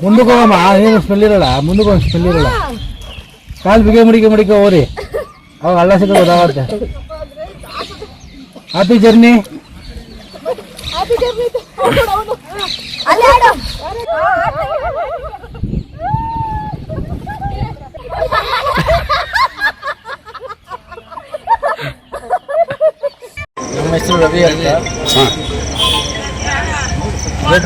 ಮುಂದಕ್ಕೆ ಹೋಗಮ್ಮ, ಏನು ಸ್ಮೆಲ್ ಇರಲ್ಲ. ಮುಂದಕ್ಕೆ ಒಂದು ಸ್ಮೆಲ್ ಇರಲ್ಲ. ಕಾಲು ಬಿಗೆ ಮುಡಿಕೆ ಹೋರಿ, ಅವಾಗ ಹಳ್ಳ ಸಿಕ್ಕ ಗೊತ್ತಾಗತ್ತೆ. Happy journey. ನಮ್ಮ ಹೆಸರು ರವಿ ಅಂತ.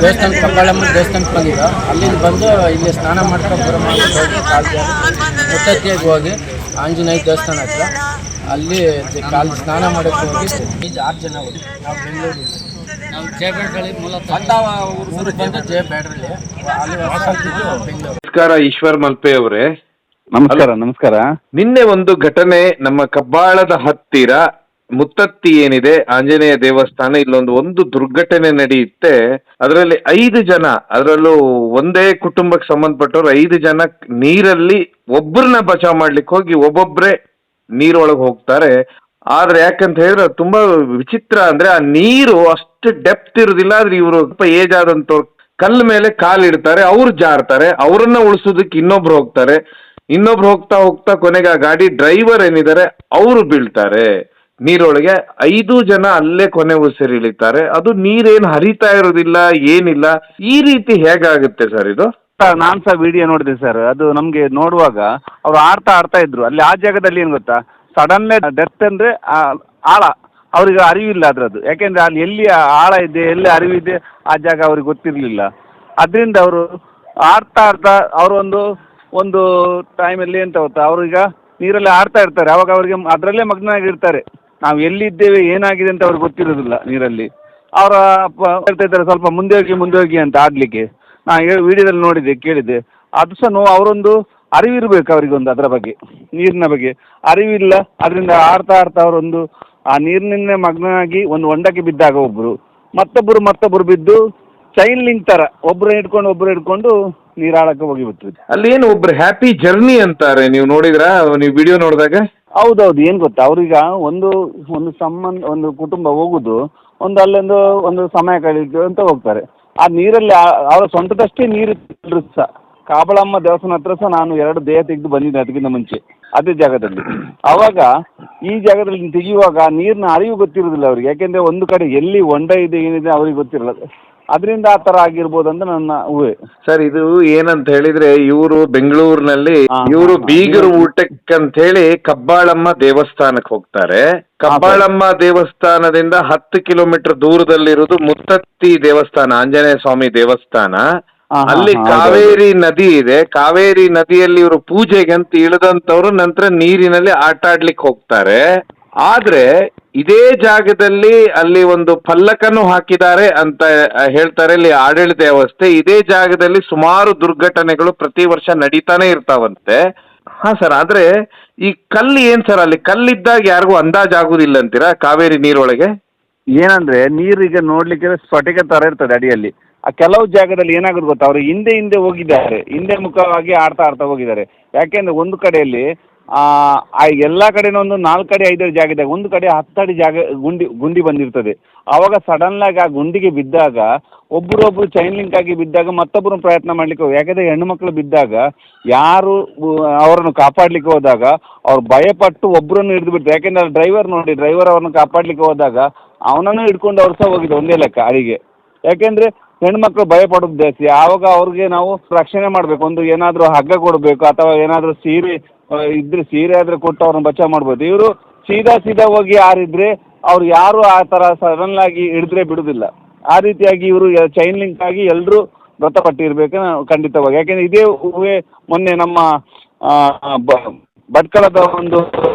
ದೇವಸ್ಥಾನ ಕಬ್ಬಾಳಮ್ಮ ದೇವಸ್ಥಾನಕ್ಕೆ ಬಂದಿದ್ದು. ಅಲ್ಲಿಂದ ಬಂದು ಇಲ್ಲಿ ಸ್ನಾನ ಮಾಡ್ಕೊಂಡು ಬರೋ ಮುತ್ತತ್ತಿಯಾಗಿ ಹೋಗಿ ಆಂಜನೇಯ ದೇವಸ್ಥಾನ ಹತ್ರ ಅಲ್ಲಿ ಕಾಲು ಸ್ನಾನ ಮಾಡೋಕ್ಕೆ ಹೋಗಿ 6 ಜನ ಹೋಗಿ ನಾವು ಬೆಂಗಳೂರು, ನಾವು ಜಯಬೇಡ್ರಳ್ಳಿ ಮೂಲತಃ ಊರು ಬಂದು ಜಯಬೇಡ್ರಳ್ಳಿ ಅಲ್ಲಿ ಬೆಂಗಳೂರು. ನಮಸ್ಕಾರ ಈಶ್ವರ್ ಮಲ್ಪೆ ಅವರೇ. ನಮಸ್ಕಾರ. ನಿನ್ನೆ ಒಂದು ಘಟನೆ ನಮ್ಮ ಕಬ್ಬಾಳದ ಹತ್ತಿರ ಮುತ್ತತ್ತಿ ಏನಿದೆ ಆಂಜನೇಯ ದೇವಸ್ಥಾನ, ಇಲ್ಲೊಂದು ದುರ್ಘಟನೆ ನಡೆಯುತ್ತೆ. ಅದರಲ್ಲಿ 5 ಜನ, ಅದರಲ್ಲೂ ಒಂದೇ ಕುಟುಂಬಕ್ಕೆ ಸಂಬಂಧಪಟ್ಟವ್ರು 5 ಜನ ನೀರಲ್ಲಿ ಒಬ್ಬರನ್ನ ಬಚಾವ್ ಮಾಡ್ಲಿಕ್ಕೆ ಹೋಗಿ ಒಬ್ಬೊಬ್ರೆ ನೀರೊಳಗೆ ಹೋಗ್ತಾರೆ. ಆದ್ರೆ ಯಾಕಂತ ಹೇಳಿದ್ರೆ ತುಂಬಾ ವಿಚಿತ್ರ ಅಂದ್ರೆ ಆ ನೀರು ಅಷ್ಟು ಡೆಪ್ತ್ ಇರುದಿಲ್ಲ. ಆದ್ರೆ ಇವರು ಸ್ವಲ್ಪ ಏಜ್ ಆದಂತವ್ರು ಕಲ್ಲು ಮೇಲೆ ಕಾಲಿಡ್ತಾರೆ, ಅವ್ರು ಜಾರ್ತಾರೆ, ಅವರನ್ನ ಉಳಿಸೋದಕ್ಕೆ ಇನ್ನೊಬ್ರು ಹೋಗ್ತಾರೆ. ಇನ್ನೊಬ್ರು ಹೋಗ್ತಾ ಕೊನೆಗೆ ಆ ಗಾಡಿ ಡ್ರೈವರ್ ಏನಿದ್ದಾರೆ ಅವರು ಬೀಳ್ತಾರೆ ನೀರೊಳಗೆ. 5 ಜನ ಅಲ್ಲೇ ಕೊನೆ ಉಸಿರಿಳಿತಾರೆ. ಅದು ನೀರೇನು ಹರಿತಾ ಇರೋದಿಲ್ಲ, ಏನಿಲ್ಲ. ಈ ರೀತಿ ಹೇಗಾಗುತ್ತೆ ಸರ್ ಇದು? ನಾನ್ ಸಹ ವಿಡಿಯೋ ನೋಡಿದೆ ಸರ್. ಅದು ನಮ್ಗೆ ನೋಡುವಾಗ ಅವ್ರು ಆಡ್ತಾ ಇದ್ರು ಅಲ್ಲಿ. ಆ ಜಾಗದಲ್ಲಿ ಏನ್ ಗೊತ್ತಾ, ಸಡನ್ಲಿ ಡೆತ್ ಅಂದ್ರೆ ಆಳ ಅವ್ರಿಗೆ ಅರಿವಿಲ್ಲ ಅದ್ರದ್ದು. ಯಾಕೆಂದ್ರೆ ಅಲ್ಲಿ ಎಲ್ಲಿ ಆಳ ಇದೆ, ಎಲ್ಲಿ ಅರಿವಿದೆ ಆ ಜಾಗ ಅವ್ರಿಗೆ ಗೊತ್ತಿರ್ಲಿಲ್ಲ. ಅದರಿಂದ ಅವರು ಆಡ್ತಾ ಒಂದು ಟೈಮಲ್ಲಿ ಎಂತ ಗೊತ್ತಾ, ಅವ್ರೀಗ ನೀರಲ್ಲಿ ಆಡ್ತಾ ಇರ್ತಾರೆ. ಅವಾಗ ಅವ್ರಿಗೆ ಅದರಲ್ಲೇ ಮಗ್ನಾಗಿರ್ತಾರೆ. ನಾವು ಎಲ್ಲಿದ್ದೇವೆ ಏನಾಗಿದೆ ಅಂತ ಅವ್ರಿಗೆ ಗೊತ್ತಿರೋದಿಲ್ಲ ನೀರಲ್ಲಿ. ಅವರ ಹೇಳ್ತಾ ಇದ್ದಾರೆ ಸ್ವಲ್ಪ ಮುಂದೆ ಹೋಗಿ ಅಂತ ಆಡ್ಲಿಕ್ಕೆ. ನಾನು ವಿಡಿಯೋದಲ್ಲಿ ನೋಡಿದೆ, ಕೇಳಿದೆ. ಅದು ಸಹ ಅವರೊಂದು ಅರಿವಿರ್ಬೇಕು ಅವರಿಗೊಂದು, ಅದರ ಬಗ್ಗೆ, ನೀರಿನ ಬಗ್ಗೆ ಅರಿವಿಲ್ಲ. ಅದರಿಂದ ಆಡ್ತಾ ಅವರೊಂದು ಆ ನೀರಿನಿಂದ ಮಗ್ನಾಗಿ ಒಂದು ಹೊಂಡಕ್ಕೆ ಬಿದ್ದಾಗ ಮತ್ತೊಬ್ಬರು ಬಿದ್ದು ಚೈನ್ ಲಿಂಕ್ ತರ ಒಬ್ರು ಹಿಡ್ಕೊಂಡು ನೀರಾಳಕ್ಕೆ ಹೋಗಿಬಿಟ್ರು. ಅಲ್ಲಿ ಏನು ಒಬ್ರು ಹ್ಯಾಪಿ ಜರ್ನಿ ಅಂತಾರೆ, ನೀವು ನೋಡಿದ್ರ? ನೀವು ವಿಡಿಯೋ ನೋಡಿದಾಗ ಹೌದೌದು. ಏನ್ ಗೊತ್ತಾ, ಅವ್ರೀಗ ಒಂದು ಸಂಬಂಧ, ಒಂದು ಕುಟುಂಬ ಹೋಗುದು, ಒಂದು ಸಮಯ ಕಳೀತು ಅಂತ ಹೋಗ್ತಾರೆ. ಆ ನೀರಲ್ಲಿ ಅವರ ಸ್ವಂತದಷ್ಟೇ ನೀರು ಸಹ. ಕಾಬಳಮ್ಮ ದೇವಸ್ಥಾನ ಹತ್ರ ಸಹ ನಾನು 2 ದೇಹ ತೆಗೆದು ಬಂದಿದ್ದೆ ಅದಕ್ಕಿಂತ ಮುಂಚೆ, ಅದೇ ಜಾಗದಲ್ಲಿ. ಅವಾಗ ಈ ಜಾಗದಲ್ಲಿ ತೆಗೆಯುವಾಗ ನೀರಿನ ಅರಿವು ಗೊತ್ತಿರೋದಿಲ್ಲ ಅವ್ರಿಗೆ. ಯಾಕೆಂದ್ರೆ ಒಂದು ಕಡೆ ಎಲ್ಲಿ ಹೊಂಡ ಇದೆ ಏನಿದೆ ಅವ್ರಿಗೆ ಗೊತ್ತಿರಲ್ಲ. ಅದರಿಂದ ಆ ತರ ಆಗಿರ್ಬೋದು ಅಂತ ನನ್ನ ಊಹೆ ಸರ್. ಇದು ಏನಂತ ಹೇಳಿದ್ರೆ, ಇವರು ಬೆಂಗಳೂರಿನಲ್ಲಿ ಬೀಗರು ಊಟಕ್ಕೆ ಅಂತ ಹೇಳಿ ಕಬ್ಬಾಳಮ್ಮ ದೇವಸ್ಥಾನಕ್ಕೆ ಹೋಗ್ತಾರೆ. ಕಬ್ಬಾಳಮ್ಮ ದೇವಸ್ಥಾನದಿಂದ 10 ಕಿಲೋಮೀಟರ್ ದೂರದಲ್ಲಿರುವುದು ಮುತ್ತತ್ತಿ ದೇವಸ್ಥಾನ, ಆಂಜನೇಯ ಸ್ವಾಮಿ ದೇವಸ್ಥಾನ. ಅಲ್ಲಿ ಕಾವೇರಿ ನದಿ ಇದೆ. ಕಾವೇರಿ ನದಿಯಲ್ಲಿ ಇವರು ಪೂಜೆಗೆ ಅಂತ ಇಳಿದಂತವ್ರು ನಂತರ ನೀರಿನಲ್ಲಿ ಆಟ ಆಡ್ಲಿಕ್ಕೆ ಹೋಗ್ತಾರೆ. ಆದ್ರೆ ಇದೇ ಜಾಗದಲ್ಲಿ ಅಲ್ಲಿ ಒಂದು ಫಲ್ಲಕನ್ನು ಹಾಕಿದ್ದಾರೆ ಅಂತ ಹೇಳ್ತಾರೆ ಇಲ್ಲಿ ಆಡಳಿತ ವ್ಯವಸ್ಥೆ. ಇದೇ ಜಾಗದಲ್ಲಿ ಸುಮಾರು ದುರ್ಘಟನೆಗಳು ಪ್ರತಿ ವರ್ಷ ನಡೀತಾನೆ ಇರ್ತಾವಂತೆ. ಹಾ ಸರ್. ಆದ್ರೆ ಈ ಕಲ್ಲು ಏನ್ ಸರ್, ಅಲ್ಲಿ ಕಲ್ಲಿದ್ದಾಗ ಯಾರಿಗೂ ಅಂದಾಜಾಗುದಿಲ್ಲ ಅಂತೀರಾ ಕಾವೇರಿ ನೀರೊಳಗೆ? ಏನಂದ್ರೆ ನೀರೀಗ ನೋಡ್ಲಿಕ್ಕೆ ಸ್ಫಟಿಕ ತರ ಇರ್ತದೆ ಅಡಿಯಲ್ಲಿ. ಆ ಕೆಲವು ಜಾಗದಲ್ಲಿ ಏನಾಗುತ್ತೆ ಗೊತ್ತಾ, ಅವರು ಹಿಂದೆ ಹೋಗಿದ್ದಾರೆ, ಹಿಂದೆ ಮುಖವಾಗಿ ಆಡ್ತಾ ಹೋಗಿದ್ದಾರೆ. ಯಾಕೆಂದ್ರೆ ಒಂದು ಕಡೆಯಲ್ಲಿ ಎಲ್ಲ ಕಡೆನೂ ಒಂದು 4 ಅಡಿ 5 ಅಡಿ ಜಾಗ ಇದ್ದಾಗ ಒಂದು ಕಡೆ 10 ಅಡಿ ಜಾಗ ಗುಂಡಿ ಬಂದಿರ್ತದೆ. ಆವಾಗ ಸಡನ್ ಆಗಿ ಆ ಗುಂಡಿಗೆ ಬಿದ್ದಾಗ ಒಬ್ಬರು ಚೈನ್ ಲಿಂಕ್ ಆಗಿ ಬಿದ್ದಾಗ ಮತ್ತೊಬ್ಬರು ಪ್ರಯತ್ನ ಮಾಡ್ಲಿಕ್ಕೆ ಹೋಗಿ. ಯಾಕಂದ್ರೆ ಹೆಣ್ಣು ಮಕ್ಕಳು ಬಿದ್ದಾಗ ಯಾರು ಅವರನ್ನು ಕಾಪಾಡ್ಲಿಕ್ಕೆ ಹೋದಾಗ ಅವ್ರು ಭಯಪಟ್ಟು ಒಬ್ಬರನ್ನು ಹಿಡಿದು ಬಿಡ್ತಾರೆ. ಯಾಕೆಂದ್ರೆ ಡ್ರೈವರ್ ಅವ್ರನ್ನ ಕಾಪಾಡ್ಲಿಕ್ಕೆ ಹೋದಾಗ ಅವನನ್ನು ಹಿಡ್ಕೊಂಡು ಅವ್ರು ಸಹ ಹೋಗಿದ್ದು ಒಂದೇ ಲೆಕ್ಕ ಅಡಿಗೆ. ಯಾಕೆಂದ್ರೆ ಹೆಣ್ಮಕ್ಳು ಭಯ ಪಡೋದು ಜಾಸ್ತಿ. ಆವಾಗ ಅವ್ರಿಗೆ ನಾವು ರಕ್ಷಣೆ ಮಾಡಬೇಕು. ಒಂದು ಏನಾದರೂ ಹಗ್ಗ ಕೊಡಬೇಕು, ಅಥವಾ ಏನಾದರೂ ಸೀರೆ ಆದ್ರೆ ಕೊಟ್ಟು ಅವ್ರನ್ನ ಬಚಾವ್ ಮಾಡ್ಬೋದು. ಇವರು ಸೀದಾ ಹೋಗಿ ಯಾರಿದ್ರೆ ಅವ್ರು ಯಾರು ಆ ತರ ಸಡನ್ ಆಗಿ ಹಿಡಿದ್ರೆ ಬಿಡುದಿಲ್ಲ. ಆ ರೀತಿಯಾಗಿ ಇವರು ಚೈನ್ ಲಿಂಕ್ ಆಗಿ ಎಲ್ಲರೂ ಮೃತಪಟ್ಟಿರ್ಬೇಕು ಖಂಡಿತವಾಗಿ. ಯಾಕೆಂದ್ರೆ ಇದೇ ಮೊನ್ನೆ ನಮ್ಮ ಭಟ್ಕಳದ ಒಂದು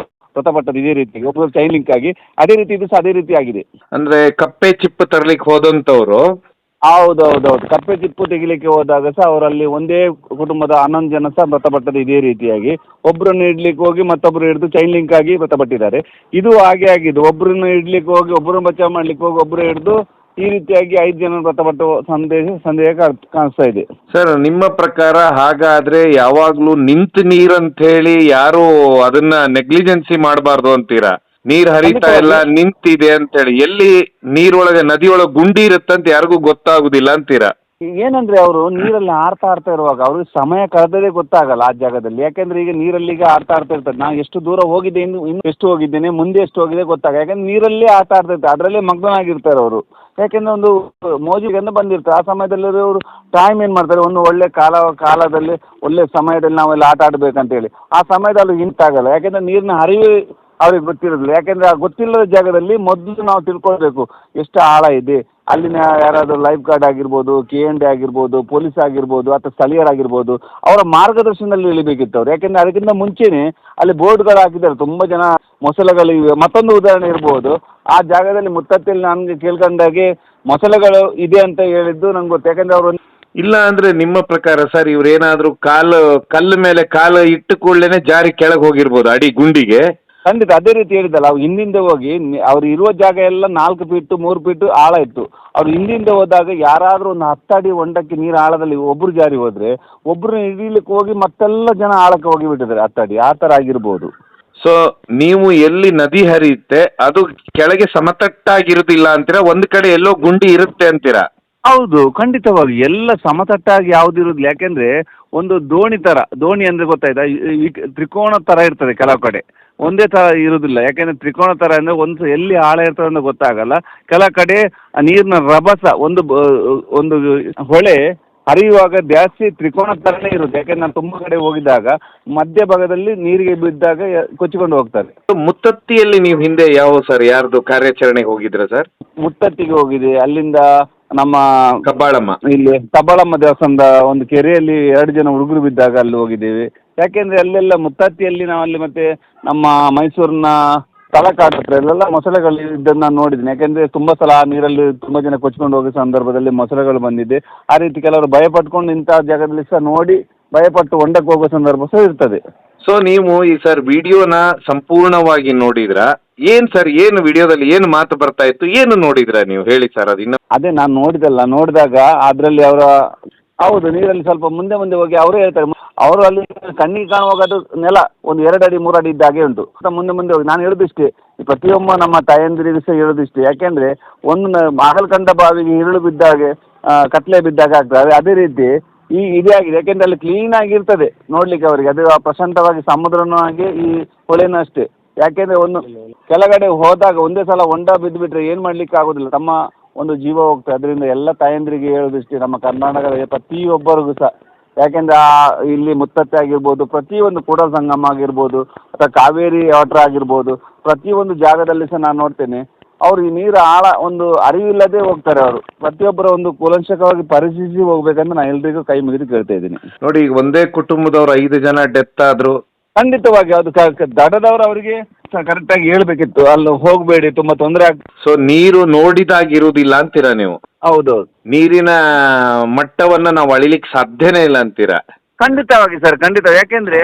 ಮೃತಪಟ್ಟದ್ದು ಇದೇ ರೀತಿ ಒಬ್ಬರು ಚೈನ್ ಲಿಂಕ್ ಆಗಿ. ಅದೇ ರೀತಿ ಇದು ಸಹ ಅದೇ ರೀತಿ ಆಗಿದೆ. ಅಂದ್ರೆ ಕಪ್ಪೆ ಚಿಪ್ಪು ತರ್ಲಿಕ್ಕೆ ಹೋದಂತವ್ರು. ಹೌದೌದು. ಕಪ್ಪೆ ಚಿಪ್ಪು ತೆಗಿಲಿಕ್ಕೆ ಹೋದಾಗ ಸಹ ಅವರಲ್ಲಿ ಒಂದೇ ಕುಟುಂಬದ 11 ಜನ ಸಹ ಮೃತಪಟ್ಟದ್ದು ಇದೇ ರೀತಿಯಾಗಿ. ಒಬ್ಬರನ್ನು ಇಡ್ಲಿಕ್ಕೆ ಹೋಗಿ ಮತ್ತೊಬ್ಬರು ಹಿಡಿದು ಚೈನ್ ಲಿಂಕ್ ಆಗಿ ಮೃತಪಟ್ಟಿದ್ದಾರೆ. ಇದು ಹಾಗೆ ಆಗಿದ್ದು. ಒಬ್ಬರನ್ನು ಇಡ್ಲಿಕ್ಕೆ ಹೋಗಿ ಒಬ್ಬರನ್ನು ಬಚಾವ್ ಮಾಡ್ಲಿಕ್ಕೆ ಹೋಗಿ ಒಬ್ಬರು ಹಿಡಿದು ಈ ರೀತಿಯಾಗಿ 5 ಜನ ಮೃತಪಟ್ಟ ಸಂದೇಹ ಕಾಣಿಸ್ತಾ ಇದೆ. ಸರ್, ನಿಮ್ಮ ಪ್ರಕಾರ ಹಾಗಾದ್ರೆ ಯಾವಾಗ್ಲೂ ನಿಂತ ನೀರಂತ ಹೇಳಿ ಯಾರು ಅದನ್ನ ನೆಗ್ಲಿಜೆನ್ಸಿ ಮಾಡಬಾರ್ದು ಅಂತೀರಾ? ನೀರ್ ಹರಿತಾ ಎಲ್ಲ ನಿಂತಿದೆ ಅಂತ ಹೇಳಿ. ಎಲ್ಲಿ ನೀರೊಳಗೆ ನದಿಯೊಳಗೆ ಗುಂಡಿ ಇರುತ್ತಂತ ಯಾರಿಗೂ ಗೊತ್ತಾಗುದಿಲ್ಲ ಅಂತೀರಾ? ಏನಂದ್ರೆ ಅವರು ನೀರಲ್ಲಿ ಆಡ್ತಾ ಇರುವಾಗ ಅವ್ರಿಗೆ ಸಮಯ ಕಳೆದದೇ ಗೊತ್ತಾಗಲ್ಲ ಆ ಜಾಗದಲ್ಲಿ. ಯಾಕೆಂದ್ರೆ ಈಗ ನೀರಲ್ಲಿ ಈಗ ಆಡ್ತಾ ಇರ್ತಾರೆ. ನಾನು ಎಷ್ಟು ದೂರ ಹೋಗಿದ್ದೆ, ಇನ್ನು ಎಷ್ಟು ಹೋಗಿದ್ದೇನೆ, ಮುಂದೆ ಎಷ್ಟು ಹೋಗಿದೆ ಗೊತ್ತಾಗ. ಯಾಕಂದ್ರೆ ನೀರಲ್ಲೇ ಆಟ ಆಡ್ತಿರ್ತಾರೆ, ಅದರಲ್ಲೇ ಮಗ್ನವಾಗಿರ್ತಾರೆ ಅವರು. ಯಾಕೆಂದ್ರೆ ಒಂದು ಮೋಜಿಗೆ ಬಂದಿರ್ತಾರೆ. ಆ ಸಮಯದಲ್ಲಿ ಅವರು ಟೈಮ್ ಏನು ಮಾಡ್ತಾರೆ, ಒಂದು ಒಳ್ಳೆ ಕಾಲದಲ್ಲಿ ಒಳ್ಳೆ ಸಮಯದಲ್ಲಿ ನಾವೆಲ್ಲ ಆಟ ಆಡ್ಬೇಕಂತೇಳಿ ಆ ಸಮಯದಲ್ಲಿ ಹಿಂತಾಗಲ್ಲ. ಯಾಕೆಂದ್ರೆ ನೀರಿನ ಹರಿವು ಅವ್ರಿಗೆ ಗೊತ್ತಿರೋದಿಲ್ಲ. ಯಾಕೆಂದ್ರೆ ಆ ಗೊತ್ತಿಲ್ಲದ ಜಾಗದಲ್ಲಿ ಮೊದಲು ನಾವು ತಿಳ್ಕೊಳ್ಬೇಕು ಎಷ್ಟು ಆಳ ಇದೆ. ಅಲ್ಲಿನ ಯಾರಾದರೂ ಲೈಫ್ ಗಾರ್ಡ್ ಆಗಿರ್ಬೋದು, KND ಆಗಿರ್ಬೋದು, ಪೊಲೀಸ್ ಆಗಿರ್ಬೋದು, ಅಥವಾ ಸ್ಥಳೀಯರಾಗಿರ್ಬೋದು, ಅವರ ಮಾರ್ಗದರ್ಶನದಲ್ಲಿ ಇಳಿಬೇಕಿತ್ತು ಅವ್ರು. ಯಾಕೆಂದ್ರೆ ಅದಕ್ಕಿಂತ ಮುಂಚೆನೆ ಅಲ್ಲಿ ಬೋರ್ಡ್ಗಳು ಹಾಕಿದ್ದಾರೆ, ತುಂಬ ಜನ ಮೊಸಳೆಗಳಿವೆ. ಮತ್ತೊಂದು ಉದಾಹರಣೆ ಇರ್ಬೋದು, ಆ ಜಾಗದಲ್ಲಿ ಮುತ್ತತ್ತಿಯಲ್ಲಿ ನನ್ಗೆ ಕೇಳ್ಕೊಂಡಾಗೆ ಮೊಸಳೆಗಳು ಇದೆ ಅಂತ ಹೇಳಿದ್ದು ನಂಗೆ ಗೊತ್ತು. ಯಾಕಂದ್ರೆ ಅವರು ಇಲ್ಲ ಅಂದ್ರೆ ನಿಮ್ಮ ಪ್ರಕಾರ ಸರ್ ಇವ್ರೇನಾದ್ರೂ ಕಲ್ಲು ಮೇಲೆ ಕಾಲು ಇಟ್ಟು ಕೂಡಲೇ ಜಾರಿ ಕೆಳಗೆ ಹೋಗಿರ್ಬೋದು ಅಡಿ ಗುಂಡಿಗೆ? ಖಂಡಿತ ಅದೇ ರೀತಿ ಹೇಳಿದ್ದಲ್ಲ, ಅವ್ರು ಹಿಂದಿಂದ ಹೋಗಿ ಅವ್ರು ಇರುವ ಜಾಗ ಎಲ್ಲ 4 ಫೀಟ್ 3 ಫೀಟ್ ಆಳ ಇತ್ತು. ಅವ್ರು ಹಿಂದಿಂದ ಹೋದಾಗ ಯಾರಾದರೂ ಒಂದು 10 ಅಡಿ ಹೊಂಡಕ್ಕೆ ನೀರು ಆಳದಲ್ಲಿ ಒಬ್ಬರು ಜಾರಿ ಹೋದ್ರೆ ಒಬ್ಬರು ಹಿಡಿಲಿಕ್ಕೆ ಹೋಗಿ ಮತ್ತೆಲ್ಲ ಜನ ಆಳಕ್ಕೆ ಹೋಗಿ ಬಿಟ್ಟಿದ್ದಾರೆ 10 ಅಡಿ. ಆ ಥರ ಆಗಿರ್ಬೋದು. ಸೊ ನೀವು ಎಲ್ಲಿ ನದಿ ಹರಿಯುತ್ತೆ ಅದು ಕೆಳಗೆ ಸಮತಟ್ಟಾಗಿರುದಿಲ್ಲ ಅಂತೀರಾ, ಒಂದ್ ಕಡೆ ಎಲ್ಲೋ ಗುಂಡಿ ಇರುತ್ತೆ ಅಂತೀರಾ? ಹೌದು, ಖಂಡಿತವಾಗಿ ಎಲ್ಲ ಸಮತಟ್ಟಾಗಿ ಯಾವುದಿರುದಿಲ್ಲ. ಯಾಕೆಂದ್ರೆ ಒಂದು ದೋಣಿ ಅಂದ್ರೆ ಗೊತ್ತಾಯ್ತಾ, ತ್ರಿಕೋಣ ತರ ಇರ್ತದೆ ಕೆಲವು ಕಡೆ, ಒಂದೇ ತರ ಇರುವುದಿಲ್ಲ. ಯಾಕೆಂದ್ರೆ ತ್ರಿಕೋಣ ತರ ಅಂದ್ರೆ ಒಂದು ಎಲ್ಲಿ ಆಳ ಇರ್ತದೆ ಅಂತ ಗೊತ್ತಾಗಲ್ಲ. ಕೆಲ ಕಡೆ ನೀರಿನ ರಭಸ ಒಂದು ಹೊಳೆ ಹರಿಯುವಾಗ ಜಾಸ್ತಿ ತ್ರಿಕೋಣ ತರನೇ ಇರುತ್ತೆ. ಯಾಕೆಂದ್ರೆ ನಾನು ತುಂಬಾ ಕಡೆ ಹೋಗಿದ್ದಾಗ ಮಧ್ಯಭಾಗದಲ್ಲಿ ನೀರಿಗೆ ಬಿದ್ದಾಗ ಕೊಚ್ಚಿಕೊಂಡು ಹೋಗ್ತಾರೆ. ಮುತ್ತತ್ತಿಯಲ್ಲಿ ನೀವು ಹಿಂದೆ ಯಾರ್ದು ಕಾರ್ಯಾಚರಣೆಗೆ ಹೋಗಿದ್ರ ಸರ್? ಮುತ್ತತ್ತಿಗೆ ಹೋಗಿದೆ. ಅಲ್ಲಿಂದ ನಮ್ಮ ಕಬ್ಬಾಳಮ್ಮ, ಇಲ್ಲಿ ಕಬ್ಬಾಳಮ್ಮ ದೇವಸ್ಥಾನದ ಒಂದು ಕೆರೆಯಲ್ಲಿ 2 ಜನ ಹುಡುಗರು ಬಿದ್ದಾಗ ಅಲ್ಲಿ ಹೋಗಿದ್ದೇವೆ. ಯಾಕೆಂದ್ರೆ ಅಲ್ಲೆಲ್ಲ ಮುತ್ತತ್ತಿಯಲ್ಲಿ ನಾವಲ್ಲಿ ಮತ್ತೆ ನಮ್ಮ ಮೈಸೂರಿನ ತಲಕಾಡು ಹತ್ರ ಎಲ್ಲ ಮೊಸಳೆಗಳು ಇದ್ದನ್ನು ನಾನು ನೋಡಿದ್ದೀನಿ. ಯಾಕೆಂದ್ರೆ ತುಂಬಾ ಸಲ ಆ ನೀರಲ್ಲಿ ತುಂಬಾ ಜನ ಕೊಚ್ಕೊಂಡು ಹೋಗೋ ಸಂದರ್ಭದಲ್ಲಿ ಮೊಸಳೆಗಳು ಬಂದಿದೆ. ಆ ರೀತಿ ಕೆಲವರು ಭಯಪಟ್ಕೊಂಡು ಇಂತಹ ಜಾಗದಲ್ಲಿ ಸಹ ನೋಡಿ ಭಯಪಟ್ಟು ಹೊಂಡಕ್ಕೆ ಹೋಗೋ ಸಂದರ್ಭ ಸಹ ಇರ್ತದೆ. ಸೊ ನೀವು ಈ ಸರ್ ವಿಡಿಯೋನ ಸಂಪೂರ್ಣವಾಗಿ ನೋಡಿದ್ರ? ಏನ್ ಸರ್, ಏನು ವಿಡಿಯೋದಲ್ಲಿ ಏನು ಮಾತು ಬರ್ತಾ ಇತ್ತು, ಏನು ನೋಡಿದ್ರ ನೀವು ಹೇಳಿ ಸರ್? ಅದು ಅದೇ ನಾನು ನೋಡಿದಾಗ ಅದರಲ್ಲಿ ಅವರ ಹೌದು ನೀರಲ್ಲಿ ಸ್ವಲ್ಪ ಮುಂದೆ ಹೋಗಿ ಅವರೇ ಹೇಳ್ತಾರೆ, ಅವರು ಅಲ್ಲಿ ಕಣ್ಣಿಗೆ ಕಾಣುವಾಗ ಅದು ನೆಲ ಒಂದು 2 ಅಡಿ 3 ಅಡಿ ಇದ್ದಾಗೆ ಉಂಟು. ಮುಂದೆ ಹೋಗಿ ನಾನು ಹೇಳೋದಿಷ್ಟೇ, ಪ್ರತಿಯೊಬ್ಬ ನಮ್ಮ ತಾಯಂದಿರಿಗೂ ಸಹ ಹೇಳೋದಿಷ್ಟೇ. ಯಾಕೆಂದ್ರೆ ಒಂದು ಆಗಲ್ಕಂಡ ಬಾವಿಗೆ ಇರುಳು ಬಿದ್ದಾಗೆ ಕತ್ಲೆ ಬಿದ್ದಾಗ ಆಗ್ತದೆ, ಅದೇ ರೀತಿ ಇದೇ ಆಗಿದೆ. ಯಾಕೆಂದ್ರೆ ಅಲ್ಲಿ ಕ್ಲೀನ್ ಆಗಿರ್ತದೆ ನೋಡ್ಲಿಕ್ಕೆ ಅವರಿಗೆ, ಅದು ಪ್ರಶಾಂತವಾಗಿ ಸಮುದ್ರನೂ ಹಾಗೆ ಈ ಹೊಳೆನೂ ಅಷ್ಟೇ. ಯಾಕೆಂದ್ರೆ ಕೆಳಗಡೆ ಹೋದಾಗ ಒಂದೇ ಸಲ ಹೊಂಡ ಬಿದ್ದುಬಿಟ್ರೆ ಏನು ಮಾಡ್ಲಿಕ್ಕೆ ಆಗೋದಿಲ್ಲ, ತಮ್ಮ ಒಂದು ಜೀವ ಹೋಗ್ತದೆ. ಅದರಿಂದ ಎಲ್ಲ ತಾಯಂದ್ರಿಗೆ ಹೇಳೋದಿಷ್ಟೇ, ನಮ್ಮ ಕರ್ನಾಟಕದ ಪ್ರತಿಯೊಬ್ಬರಿಗೂ ಸಹ. ಯಾಕೆಂದ್ರೆ ಇಲ್ಲಿ ಮುತ್ತತ್ತೆ ಆಗಿರ್ಬೋದು, ಪ್ರತಿಯೊಂದು ಕೂಡಲ ಸಂಗಮ ಆಗಿರ್ಬೋದು, ಅಥವಾ ಕಾವೇರಿ ವಾಟರ್ ಆಗಿರ್ಬೋದು, ಪ್ರತಿಯೊಂದು ಜಾಗದಲ್ಲಿ ಸಹ ನಾನು ನೋಡ್ತೇನೆ ಅವರು ಈ ನೀರು ಆಳ ಒಂದು ಅರಿವಿಲ್ಲದೆ ಹೋಗ್ತಾರೆ. ಅವರು ಪ್ರತಿಯೊಬ್ಬರ ಒಂದು ಕೂಲಂಕಷವಾಗಿ ಪರಿಶೀಲಿಸಿ ಹೋಗ್ಬೇಕಂತ ನಾನು ಎಲ್ರಿಗೂ ಕೈ ಮುಗಿದು ಕೇಳ್ತಾ ಇದ್ದೀನಿ. ನೋಡಿ, ಈಗ ಒಂದೇ ಕುಟುಂಬದವ್ರು 5 ಜನ ಡೆತ್ ಆದ್ರು. ಖಂಡಿತವಾಗಿ ಅದು ದಡದವರು ಅವರಿಗೆ ಕರೆಕ್ಟಾಗಿ ಹೇಳ್ಬೇಕಿತ್ತು, ಅಲ್ಲಿ ಹೋಗಬೇಡಿ, ತುಂಬಾ ತೊಂದರೆ ಆಗ್ತದೆ. ಸೊ ನೀರು ನೋಡಿದಾಗಿರುವುದಿಲ್ಲ ಅಂತೀರಾ ನೀವು? ಹೌದೌದು, ನೀರಿನ ಮಟ್ಟವನ್ನ ನಾವು ಅಳಿಲಿಕ್ಕೆ ಸಾಧ್ಯನೇ ಇಲ್ಲ ಅಂತೀರಾ? ಖಂಡಿತವಾಗಿ ಸರ್, ಖಂಡಿತ. ಯಾಕೆಂದ್ರೆ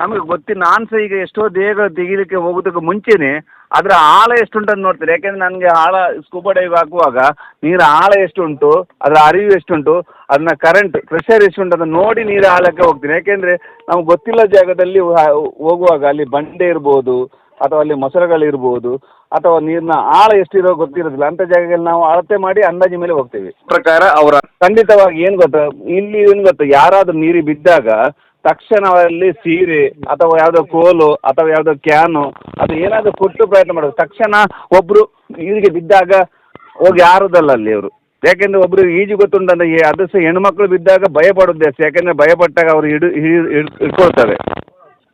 ನಮಗೆ ಗೊತ್ತಿಲ್ಲ, ನಾನು ಸಹ ಈಗ ಎಷ್ಟೋ ದೇಹಗಳು ತೆಗಿಲಿಕ್ಕೆ ಹೋಗೋದಕ್ಕೆ ಮುಂಚೆನೆ ಅದರ ಆಳ ಎಷ್ಟುಂಟು ಅಂತ ನೋಡ್ತಾರೆ. ಯಾಕೆಂದ್ರೆ ನನಗೆ ಆಳ ಸ್ಕೂಬಾ ಡೈವ್ ಹಾಕುವಾಗ ನೀರ ಆಳ ಎಷ್ಟುಂಟು, ಅದರ ಅರಿವು ಎಷ್ಟುಂಟು, ಅದನ್ನ ಕರೆಂಟ್ ಪ್ರೆಷರ್ ಎಷ್ಟುಂಟು ಅಂತ ನೋಡಿ ನೀರು ಆಳಕ್ಕೆ ಹೋಗ್ತೀನಿ. ಯಾಕೆಂದ್ರೆ ನಮ್ಗೆ ಗೊತ್ತಿಲ್ಲ ಜಾಗದಲ್ಲಿ ಹೋಗುವಾಗ ಅಲ್ಲಿ ಬಂಡೆ ಇರ್ಬೋದು, ಅಥವಾ ಅಲ್ಲಿ ಮೊಸಳೆಗಳಿರ್ಬೋದು, ಅಥವಾ ನೀರಿನ ಆಳ ಎಷ್ಟಿರೋ ಗೊತ್ತಿರೋದಿಲ್ಲ. ಅಂತ ಜಾಗದಲ್ಲಿ ನಾವು ಅಳತೆ ಮಾಡಿ ಅಂದಾಜು ಮೇಲೆ ಹೋಗ್ತೇವೆ. ಪ್ರಕಾರ ಅವರ ಖಂಡಿತವಾಗಿ ಏನು ಗೊತ್ತಾ, ಯಾರಾದ್ರೂ ನೀರಿಗೆ ಬಿದ್ದಾಗ ತಕ್ಷಣ ಅವರಲ್ಲಿ ಸೀರೆ ಅಥವಾ ಯಾವುದೋ ಕೋಲು ಅಥವಾ ಯಾವುದೋ ಕ್ಯಾನು ಅದು ಏನಾದರೂ ಕೊಟ್ಟು ಪ್ರಯತ್ನ ಮಾಡೋದು. ತಕ್ಷಣ ಒಬ್ರು ನೀರಿಗೆ ಬಿದ್ದಾಗ ಹೋಗಿ ಆರುದಲ್ಲ ಅಲ್ಲಿ ಅವರು. ಯಾಕೆಂದ್ರೆ ಒಬ್ರು ಈಜು ಗೊತ್ತುಂಟಂದ್ರೆ ಅದು ಸಹ ಹೆಣ್ಮಕ್ಳು ಬಿದ್ದಾಗ ಭಯ ಪಡೋದು ಜಾಸ್ತಿ. ಯಾಕೆಂದ್ರೆ ಭಯ ಪಟ್ಟಾಗ ಅವರು ಹಿಡ್ಕೊಳ್ತಾರೆ.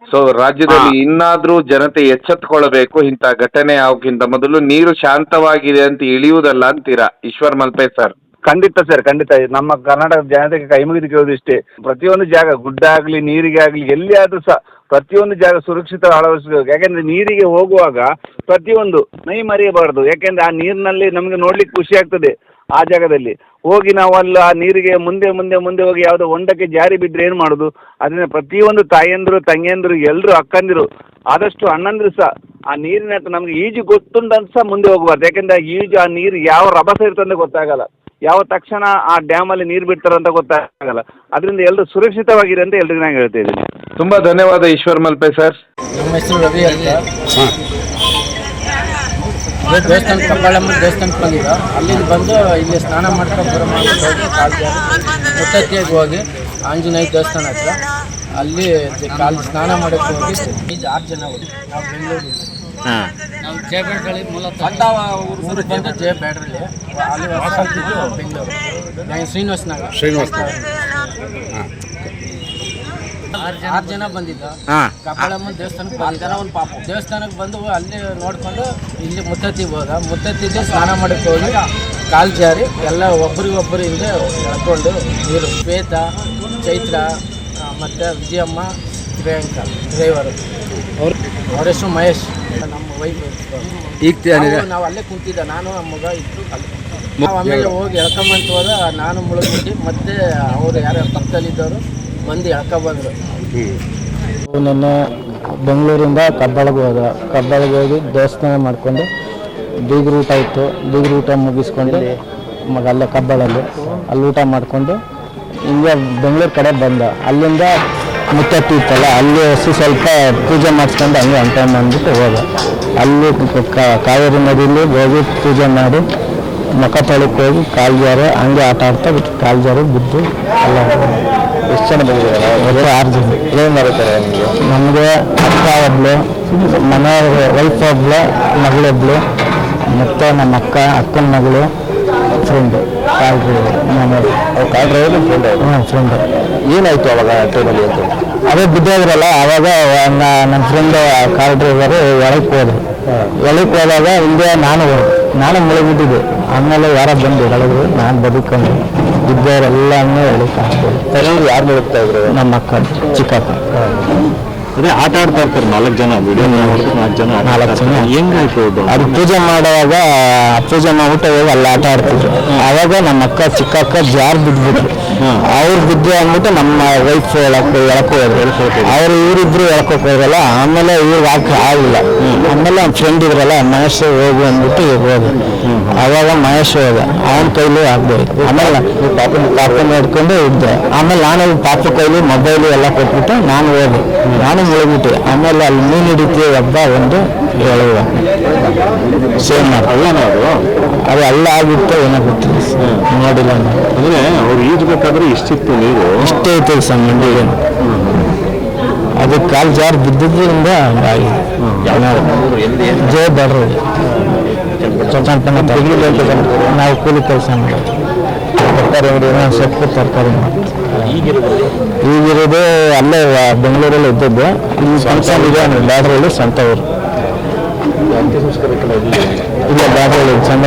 ಸೊ ರಾಜ್ಯದಲ್ಲಿ ಇನ್ನಾದ್ರೂ ಜನತೆ ಎಚ್ಚೆತ್ತುಕೊಳ್ಳಬೇಕು, ಇಂಥ ಘಟನೆ ಆಗೋಕ್ಕಿಂತ ಮೊದಲು ನೀರು ಶಾಂತವಾಗಿದೆ ಅಂತ ಇಳಿಯುವುದಲ್ಲ ಅಂತೀರಾ ಈಶ್ವರ್ ಮಲ್ಪೆ ಸರ್? ಖಂಡಿತ ಸರ್, ಖಂಡಿತ. ನಮ್ಮ ಕರ್ನಾಟಕದ ಜನತೆಗೆ ಕೈ ಮುಗಿದು ಕೇಳೋದು ಇಷ್ಟೇ, ಪ್ರತಿಯೊಂದು ಜಾಗ ಗುಡ್ಡ ಆಗಲಿ ನೀರಿಗೆ ಆಗಲಿ ಎಲ್ಲಿ ಆದ್ರೂ ಸಹ ಪ್ರತಿಯೊಂದು ಜಾಗ ಸುರಕ್ಷಿತ ಅಳವಡಿಸಬೇಕು. ಯಾಕೆಂದ್ರೆ ನೀರಿಗೆ ಹೋಗುವಾಗ ಪ್ರತಿಯೊಂದು ಮೈ ಮರೆಯಬಾರ್ದು. ಯಾಕೆಂದ್ರೆ ಆ ನೀರಿನಲ್ಲಿ ನಮಗೆ ನೋಡ್ಲಿಕ್ಕೆ ಖುಷಿ ಆಗ್ತದೆ. ಆ ಜಾಗದಲ್ಲಿ ಹೋಗಿ ನಾವು ಅಲ್ಲಿ ಆ ನೀರಿಗೆ ಮುಂದೆ ಹೋಗಿ ಯಾವುದೋ ಹೊಂಡಕ್ಕೆ ಜಾರಿ ಬಿದ್ದರೆ ಏನು ಮಾಡೋದು? ಅದನ್ನ ಪ್ರತಿಯೊಂದು ತಾಯಿಯಂದ್ರು ತಂಗಿಯಂದ್ರು ಎಲ್ಲರೂ ಅಕ್ಕಂದಿರು ಆದಷ್ಟು ಅಣ್ಣಂದ್ರು ಸಹ ಆ ನೀರಿನ ನಮ್ಗೆ ಈಜು ಗೊತ್ತುಂಟಂತ ಸಹ ಮುಂದೆ ಹೋಗಬಾರ್ದು. ಯಾಕೆಂದ್ರೆ ಈಜು ಆ ನೀರು ಯಾವ ರಭಸ ಇರ್ತಂತ ಗೊತ್ತಾಗಲ್ಲ, ಯಾವ ತಕ್ಷಣ ಆ ಡ್ಯಾಮಲ್ಲಿ ನೀರು ಬಿಡ್ತಾರಂತ ಗೊತ್ತಾಗಲ್ಲ. ಅದರಿಂದ ಎಲ್ಲರೂ ಸುರಕ್ಷಿತವಾಗಿದೆ ಅಂತ ಎಲ್ರಿಗೂ ನಾನು ಹೇಳ್ತಾ ಇದ್ದೀನಿ. ತುಂಬಾ ಧನ್ಯವಾದ ಈಶ್ವರ್ ಮಲ್ಪೆ ಸರ್. ನಮ್ಮ ಹೆಸರು ರವಿ ಅಂತ. ದೇವಸ್ಥಾನ ಕಬ್ಬಾಳಮ್ಮ ದೇವಸ್ಥಾನಕ್ಕೆ ಬಂದಿದ್ದ. ಅಲ್ಲಿಂದ ಬಂದು ಇಲ್ಲಿ ಸ್ನಾನ ಮಾಡ್ಕೊಂಡು ಬರೋ ಮಾಡ್ಬಿಟ್ಟು ಹೋಗಿ ಕಾಲು ಜಾರಿ ಮುತ್ತತ್ತಿಯಾಗಿ ಹೋಗಿ ಆಂಜನೇಯ ದೇವಸ್ಥಾನ ಹತ್ರ ಅಲ್ಲಿ ಕಾಲು ಸ್ನಾನ ಮಾಡೋಕ್ಕೆ ಹೋಗಿ 6 ಜನ ಹೋಗಿ ನಾವು ಬೆಂಗಳೂರಿಂದ ನಾವು ಜಯಬೇಡ್ರಳ್ಳಿ ಮೂಲತಃ ಊರು ಬಂದು ಜಯಬೇಡ್ರಳ್ಳಿ ಅಲ್ಲಿ ವಾಸ ಆಗ್ತಿದ್ದು ಬೆಂಗಳೂರು. ನಾನು ಶ್ರೀನಿವಾಸ ನಗರ. 6 ಜನ ಬಂದಿದ್ದ. ಕಬ್ಬಾಳಮ್ಮನ ದೇವಸ್ಥಾನಕ್ಕೆ ಬಂದಿದ್ದ. ಒಂದು ಪಾಪ ದೇವಸ್ಥಾನಕ್ಕೆ ಬಂದು ಅಲ್ಲಿ ನೋಡ್ಕೊಂಡು ಇಲ್ಲಿ ಮುತ್ತತ್ತಿಗೆ ಹೋದ. ಮುತ್ತತ್ತಿಗೆ ಸ್ನಾನ ಮಾಡೋಕ್ಕೆ ಹೋಗಿ ಕಾಲು ಜಾರಿ ಎಲ್ಲ ಒಬ್ಬರಿಗೊಬ್ಬರು ಹಿಂದೆ ಎಳ್ಕೊಂಡು ನೀರು ಶ್ವೇತ, ಚೈತ್ರ ಮತ್ತು ವಿಜಯಮ್ಮ, ಪ್ರಿಯಾಂಕಾ ಡ್ರೈವರು, ಅವ್ರ ಹೆಸರು ಮಹೇಶ್, ನಮ್ಮ ವೈಫ್. ಈಗ ನಾವು ಅಲ್ಲೇ ಕುಂತಿದ್ದ, ನಾನು ನಮ್ಮ ಮಗ ಇತ್ತು ಅಲ್ಲಿ. ನಾವು ಆಮೇಲೆ ಹೋಗಿ ಎಳ್ಕೊಂಬಂತ ಹೋದ. ನಾನು ಮುಳುಗ್ಬಿಟ್ಟು ಮತ್ತೆ ಅವರು ಯಾರ್ಯಾರು ಪಕ್ಕದಲ್ಲಿದ್ದವರು ಬಂದು ಎಳ್ಕೊಬಂದರು. ನಿನ್ನೆ ಬೆಂಗಳೂರಿಂದ ಕಬ್ಬಾಳಿಗೆ ಹೋದ. ಕಬ್ಬಾಳಿಗೆ ಹೋಗಿ ದೇವಸ್ಥಾನ ಮಾಡಿಕೊಂಡು ಬೀಗರ ಊಟ ಇತ್ತು. ಬೀಗರ ಊಟ ಮುಗಿಸ್ಕೊಂಡು ಮಗ ಅಲ್ಲೇ ಕಬ್ಬಾಳಲ್ಲಿ ಅಲ್ಲಿ ಊಟ ಮಾಡಿಕೊಂಡು ಹಿಂಗೆ ಬೆಂಗಳೂರು ಕಡೆ ಬಂದ. ಅಲ್ಲಿಂದ ಮುತ್ತತ್ತಿ ಇತ್ತಲ್ಲ, ಅಲ್ಲಿ ಸ್ವಲ್ಪ ಪೂಜೆ ಮಾಡಿಸ್ಕೊಂಡು ಹಂಗೆ ಅಂತ ಅಂದ್ಬಿಟ್ಟು ಹೋದ. ಅಲ್ಲಿ ಕಾವೇರಿ ನದಿಯಲ್ಲಿ ಹೋಗಿ ಪೂಜೆ ಮಾಡಿ ಮುಖ ತೊಳಕ್ಕೆ ಹೋಗಿ ಕಾಲು ಜಾರಿ ಹಂಗೆ ಆಟ ಆಡ್ತಾ ಬಿಟ್ಟು ಕಾಲು ಜಾರಿ ಬಿದ್ದು ಎಲ್ಲ. ಎಷ್ಟು ಜನ ಬಂದಿದ್ದಾರೆ? 6 ಜನ. ಏನು ಮಾಡ್ತಾರೆ ನಿಮಗೆ? ನಮಗೆ ಅಕ್ಕ ಒಬ್ಳು, ಮನೆಯವ್ರ ವೈಫ್ ಒಬ್ಳು, ಮಗಳೊಬ್ಳು, ಮತ್ತು ನಮ್ಮ ಅಕ್ಕನ ಮಗಳು, friend, car driver. Car driver friend? ಹ್ಞೂ, ಫ್ರೆಂಡು. ಏನಾಯಿತು ಅವಾಗ ಟ್ರೈನಲ್ಲಿ ಅಂತ? ಅದೇ ಬಿದ್ದೋದ್ರಲ್ಲ, ಅವಾಗ ನನ್ನ ಫ್ರೆಂಡ್ ಕಾರ್ ಡ್ರೈವರು ಒಳಗೆ ಹೋದ್ರು. ಒಳಗೆ ಹೋದಾಗ ಹಿಂದೆ ನಾನು ಮುಳುಗಿದ್ದಿದ್ದೆ. ಆಮೇಲೆ ಯಾರೋ ಬಂದು ಎಳೆದ್ರು, ನಾನು ಬದುಕೊಂಡು ಬಿದ್ದವರೆಲ್ಲನೂ ಎಳಿತಾ ಆಗ್ಬೋದು. ಯಾರು ಮುಳುಗ್ತಾ ಇದ್ರು? ನಮ್ಮ ಅಕ್ಕ, ಚಿಕ್ಕಕ್ಕ. ಅದೇ ಆಟ ಆಡ್ತಾ ಇರ್ತಾರೆ 4 ಜನ, ವಿಡಿಯೋ 4 ಜನ ಹೆಂಗಾಯ್ತು ಅದು? ಪೂಜೆ ಮಾಡುವಾಗ ಪೂಜೆ ಮಾಡ್ಬಿಟ್ಟು ಹೋಗಿ ಅಲ್ಲಿ ಆಟ ಆಡ್ತಿದ್ರು. ಆವಾಗ ನಮ್ಮ ಅಕ್ಕ ಚಿಕ್ಕಕ್ಕ ಜಾರ್ ಬಿದ್ಬಿಟ್ರು. ಅವ್ರು ಬಿದ್ದು ಅಂದ್ಬಿಟ್ಟು ನಮ್ಮ ವೈಫ್ ಎಳಕ್ ಹೋದ್ರು. ಅವ್ರು ಇವರಿಬ್ರು ಎಳ್ಕೊಕ್ ಹೋದ್ರಲ್ಲ, ಆಮೇಲೆ ಇವ್ರಿಗೆ ಆಗಿಲ್ಲ. ಆಮೇಲೆ ನಮ್ಮ ಫ್ರೆಂಡ್ ಇದ್ರಲ್ಲ ಮಹೇಶ್ ಹೋಗು ಅಂದ್ಬಿಟ್ಟು ಹೋದ. ಅವಾಗ ಮಹೇಶ್ ಹೋದ, ಅವನ ಕೈಲಿ ಆಗ್ಬೋದು. ಆಮೇಲೆ ಪಾಪ ನೋಡ್ಕೊಂಡು ಇದ್ದೆ. ಆಮೇಲೆ ನಾನು ಪಾಪ ಕೈಲಿ ಮೊಬೈಲು ಎಲ್ಲ ಕೊಟ್ಬಿಟ್ಟು ನಾನು ಹೋದೆ. ನಾನು ಮುಳುಗ್ಬಿಟ್ಟೆ. ಆಮೇಲೆ ಅಲ್ಲಿ ಮೀನು ಹಿಡಿತೀವಿ ಹಬ್ಬ ಒಂದು ಹೇಳುವ ಸೇಮ್ ಅದು ಅಲ್ಲ ಆಗಿತ್ತು, ಏನೋ ಗೊತ್ತಿಲ್ಲ, ನೋಡಿಲ್ಲ. ಅಂದರೆ ಅವ್ರು ಈಜಬೇಕಾದ್ರೆ ಇಷ್ಟಿತ್ತು ನೀರು, ಇಷ್ಟೇ ಇತ್ತು ಸರ್ ಮಂಡಿಗೆ. ಅದು ಕಾಲು ಜಾರಿ ಬಿದ್ದಿದ್ದರಿಂದ ಹಂಗಾಗಿದೆ. ಜಯ ಬೇಡ್ರಿ ನಾವು ಕೂಲಿ ಕೆಲಸ ಮಾಡೋದು, ತರಕಾರಿ ಅಂಗಡಿ, ಸೊಪ್ಪು ತರಕಾರಿ ಮಾಡ್ತೀವಿ. ಈಗಿರೋದು ಅಲ್ಲೇ ಬೆಂಗಳೂರಲ್ಲಿ ಇದ್ದದ್ದು. ಈ ಫಂಕ್ಷನ್ ಇದೆ ಬ್ಯಾಡ್ರಲ್ಲಿ ಸಂತವರು. ಇಲ್ಲ ಬ್ಯಾಡ್ರಲ್ಲಿ ಚಂದ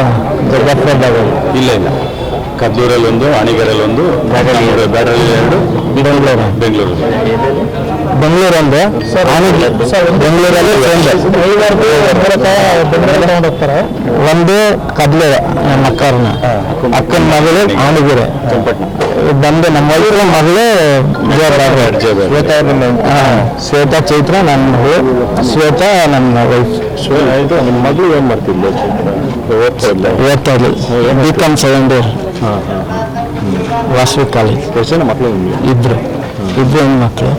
ಜಗತ್ಪುರ ಬ್ಯಾಡ್ರಲ್ಲಿ ಇಲ್ಲ ಕದ್ಲೂರಲ್ಲಿ ಒಂದು, ಅಣಿಗರಲ್ಲಿ ಒಂದು, ಬ್ಯಾಡ್ರಲ್ಲಿ 2, ಬೆಂಗಳೂರೊಂದು, ಬೆಂಗಳೂರಲ್ಲಿ ಹೋಗ್ತಾರೆ. ಒಂದು ಕದ್ಲೂರು ನಮ್ಮ ಅಕ್ಕನ ಮಗಳು ಆಣಿಗೆರೆ ಬಂದು ನಮ್ಮ ಮಗಳು ಶ್ವೇತಾ, ಚೈತ್ರ ನನ್ನ ಮಗಳು, ಶ್ವೇತಾ ನನ್ನ ವೈಫ್. ನಿಮ್ಮ ಮಗಳು ಏನ್ ಮಾಡ್ತಿದ್ಲು? ಓದ್ತಾ ಇದ್ಲು, BCom 7th year, Vasavi college. ಎಷ್ಟು ಜನ ಮಕ್ಕಳು? ಇಬ್ರು ಹೆಣ್ಮಕ್ಳು.